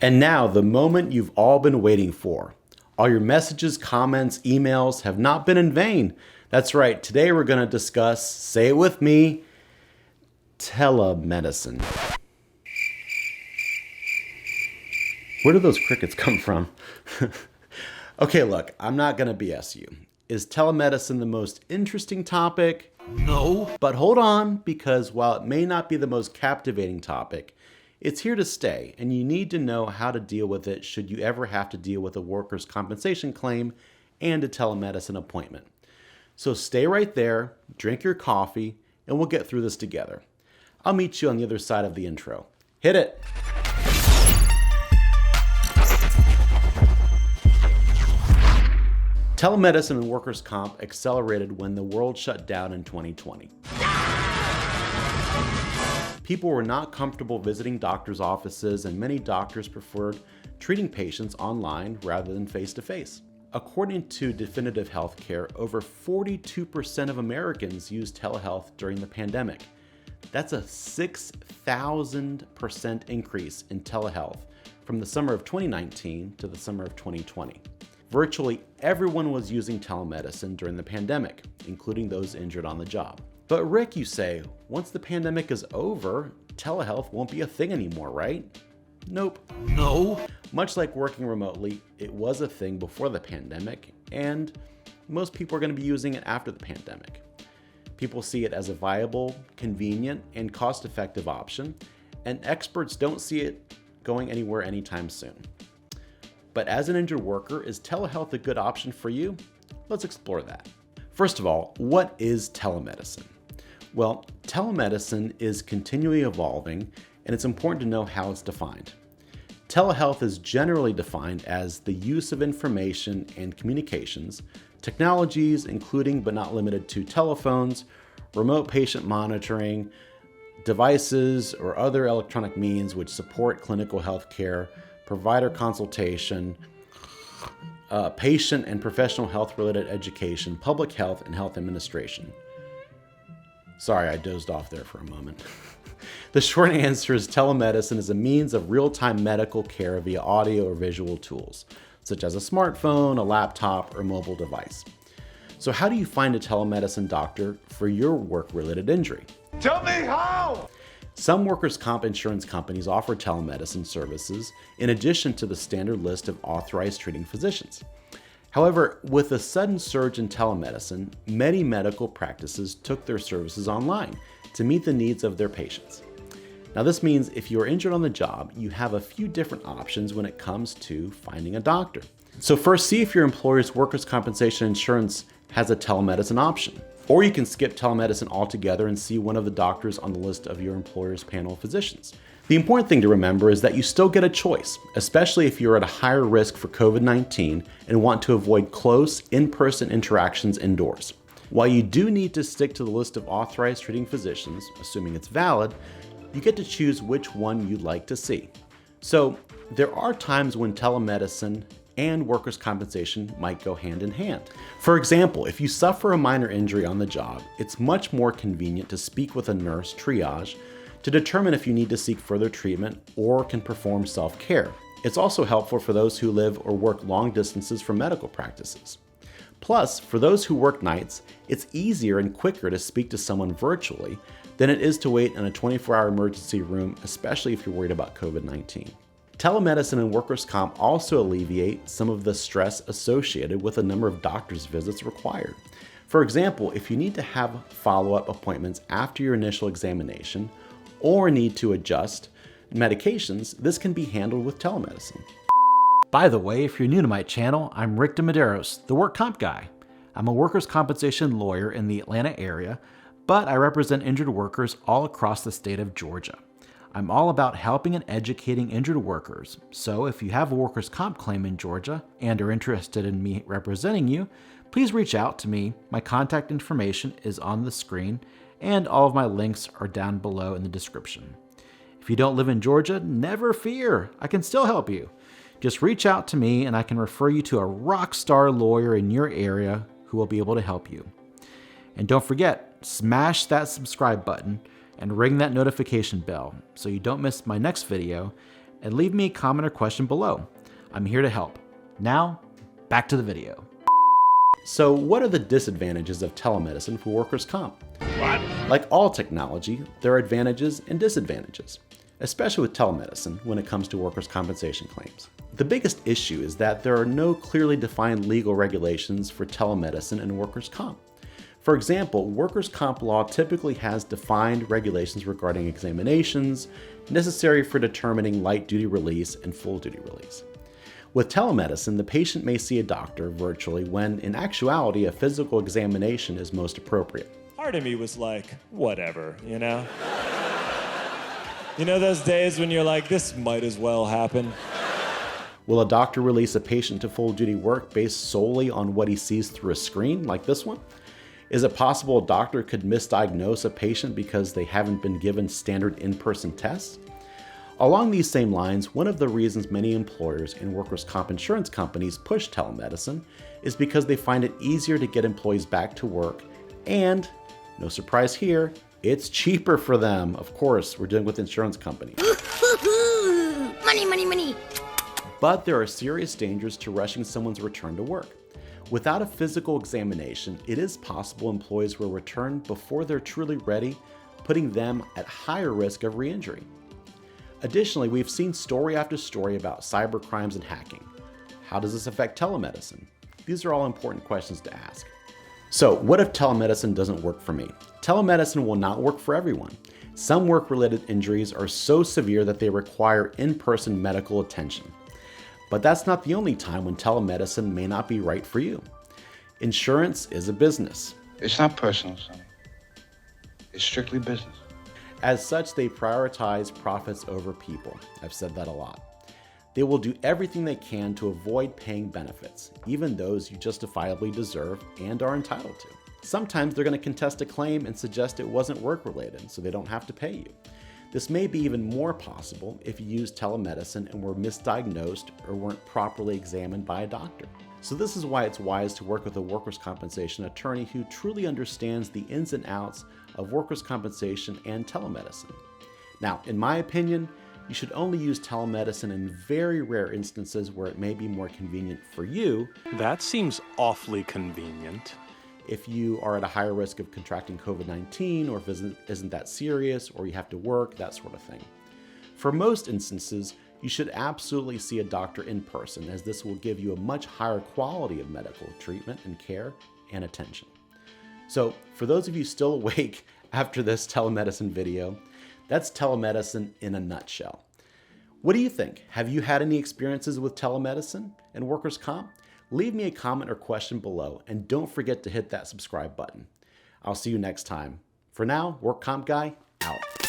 And now, the moment you've all been waiting for. All your messages, comments, emails have not been in vain. That's right, today we're going to discuss, say it with me, telemedicine. Where do those crickets come from? Okay, look, I'm not going to BS you. Is telemedicine the most interesting topic? No. But hold on, because while it may not be the most captivating topic, it's here to stay, and you need to know how to deal with it should you ever have to deal with a workers' compensation claim and a telemedicine appointment. So stay right there, drink your coffee, and we'll get through this together. I'll meet you on the other side of the intro. Hit it! Telemedicine and workers' comp accelerated when the world shut down in 2020. People were not comfortable visiting doctors' offices, and many doctors preferred treating patients online rather than face-to-face. According to Definitive Healthcare, over 42% of Americans used telehealth during the pandemic. That's a 6,000% increase in telehealth from the summer of 2019 to the summer of 2020. Virtually everyone was using telemedicine during the pandemic, including those injured on the job. But Rick, you say, once the pandemic is over, telehealth won't be a thing anymore, right? Nope. No. Much like working remotely, it was a thing before the pandemic, and most people are going to be using it after the pandemic. People see it as a viable, convenient, and cost-effective option, and experts don't see it going anywhere anytime soon. But as an injured worker, is telehealth a good option for you? Let's explore that. First of all, what is telemedicine? Well, telemedicine is continually evolving, and it's important to know how it's defined. Telehealth is generally defined as the use of information and communications, technologies including but not limited to telephones, remote patient monitoring, devices or other electronic means which support clinical health care, provider consultation, patient and professional health-related education, public health, and health administration. Sorry, I dozed off there for a moment. The short answer is telemedicine is a means of real-time medical care via audio or visual tools, such as a smartphone, a laptop, or mobile device. So how do you find a telemedicine doctor for your work-related injury? Tell me how! Some workers' comp insurance companies offer telemedicine services in addition to the standard list of authorized treating physicians. However, with a sudden surge in telemedicine, many medical practices took their services online to meet the needs of their patients. Now, this means if you are injured on the job, you have a few different options when it comes to finding a doctor. So first, see if your employer's workers' compensation insurance has a telemedicine option. Or you can skip telemedicine altogether and see one of the doctors on the list of your employer's panel of physicians. The important thing to remember is that you still get a choice, especially if you're at a higher risk for COVID-19 and want to avoid close, in-person interactions indoors. While you do need to stick to the list of authorized treating physicians, assuming it's valid, you get to choose which one you'd like to see. So there are times when telemedicine and workers' compensation might go hand in hand. For example, if you suffer a minor injury on the job, it's much more convenient to speak with a nurse triage to determine if you need to seek further treatment or can perform self-care. It's also helpful for those who live or work long distances from medical practices. Plus, for those who work nights, it's easier and quicker to speak to someone virtually than it is to wait in a 24-hour emergency room, especially if you're worried about COVID-19. Telemedicine and workers' comp also alleviate some of the stress associated with the number of doctor's visits required. For example, if you need to have follow-up appointments after your initial examination or need to adjust medications, this can be handled with telemedicine. By the way, if you're new to my channel, I'm Rick DeMedeiros, the work comp guy. I'm a workers' compensation lawyer in the Atlanta area, but I represent injured workers all across the state of Georgia. I'm all about helping and educating injured workers, so if you have a workers' comp claim in Georgia and are interested in me representing you, please reach out to me. My contact information is on the screen, and all of my links are down below in the description. If you don't live in Georgia, never fear, I can still help you. Just reach out to me and I can refer you to a rock star lawyer in your area who will be able to help you. And don't forget, smash that subscribe button and ring that notification bell so you don't miss my next video and leave me a comment or question below. I'm here to help. Now, back to the video. So what are the disadvantages of telemedicine for workers' comp? What? Like all technology, there are advantages and disadvantages, especially with telemedicine when it comes to workers' compensation claims. The biggest issue is that there are no clearly defined legal regulations for telemedicine and workers' comp. For example, workers' comp law typically has defined regulations regarding examinations necessary for determining light-duty release and full-duty release. With telemedicine, the patient may see a doctor virtually when, in actuality, a physical examination is most appropriate. Part of me was like, whatever, you know? You know those days when you're like, this might as well happen? Will a doctor release a patient to full-duty work based solely on what he sees through a screen, like this one? Is it possible a doctor could misdiagnose a patient because they haven't been given standard in-person tests? Along these same lines, one of the reasons many employers and workers' comp insurance companies push telemedicine is because they find it easier to get employees back to work and, no surprise here, it's cheaper for them. Of course, we're dealing with insurance companies. Money, money, money. But there are serious dangers to rushing someone's return to work. Without a physical examination, it is possible employees will return before they're truly ready, putting them at higher risk of re-injury. Additionally, we've seen story after story about cyber crimes and hacking. How does this affect telemedicine? These are all important questions to ask. So, what if telemedicine doesn't work for me? Telemedicine will not work for everyone. Some work-related injuries are so severe that they require in-person medical attention. But that's not the only time when telemedicine may not be right for you. Insurance is a business. It's not personal, Sonny. It's strictly business. As such, they prioritize profits over people. I've said that a lot. They will do everything they can to avoid paying benefits, even those you justifiably deserve and are entitled to. Sometimes they're going to contest a claim and suggest it wasn't work-related, so they don't have to pay you. This may be even more possible if you use telemedicine and were misdiagnosed or weren't properly examined by a doctor. So this is why it's wise to work with a workers' compensation attorney who truly understands the ins and outs of workers' compensation and telemedicine. Now, in my opinion, you should only use telemedicine in very rare instances where it may be more convenient for you. That seems awfully convenient. If you are at a higher risk of contracting COVID-19, or if it isn't that serious, or you have to work, that sort of thing. For most instances, you should absolutely see a doctor in person, as this will give you a much higher quality of medical treatment and care and attention. So for those of you still awake after this telemedicine video, that's telemedicine in a nutshell. What do you think? Have you had any experiences with telemedicine and workers' comp? Leave me a comment or question below, and don't forget to hit that subscribe button. I'll see you next time. For now, Work Comp Guy, out.